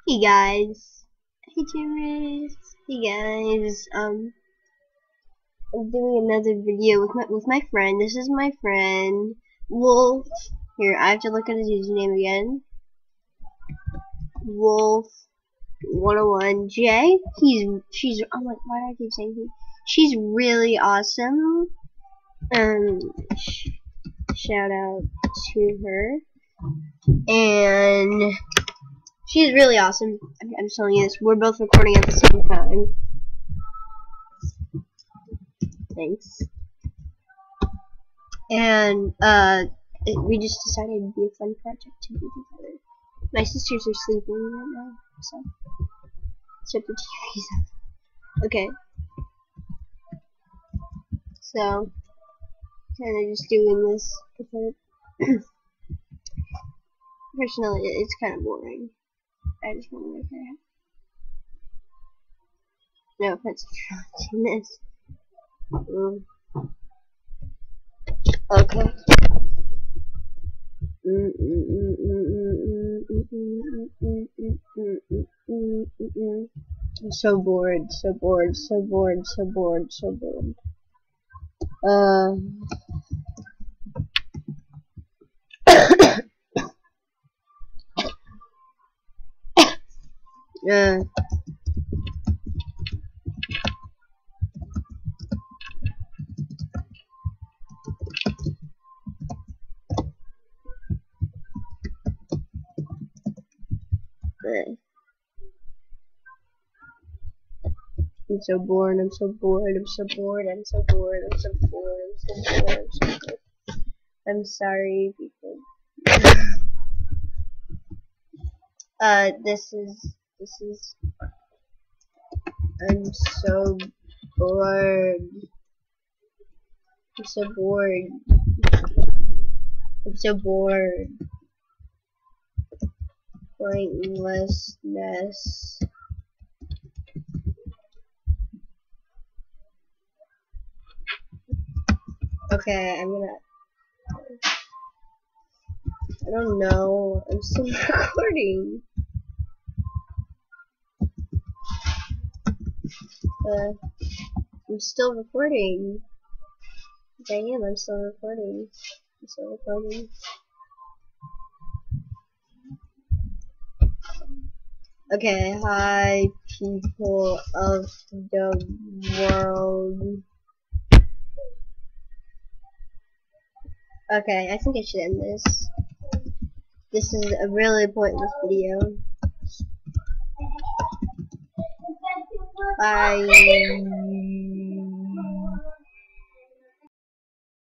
Hey guys, hey James, hey guys. I'm doing another video with my friend. This is my friend Wolf. Here, I have to look at his username again. Wolf 101 J. She's oh my, why do I keep saying he? She's really awesome. Shout out to her. And she's really awesome. I'm telling you this. We're both recording at the same time. Thanks. And we just decided it'd be a fun project to do together. My sisters are sleeping right now, so shut the TVs up. Okay. So kind of just doing this because personally it's kind of boring. I just want to make her happy. No offense if you're watching this. Okay. I'm so bored, so bored, so bored, so bored, so bored. I'm so bored, I'm so bored, I'm so bored, I'm so bored, I'm so bored, I'm so bored, I'm so bored. I'm sorry, people. This is, I'm so bored. I'm so bored. I'm so bored. Pointlessness. Okay, I don't know. I'm still recording. I'm still recording. I'm still recording. I'm still recording. Okay, hi people of the world. Okay, I think I should end this. This is a really pointless video. Bye.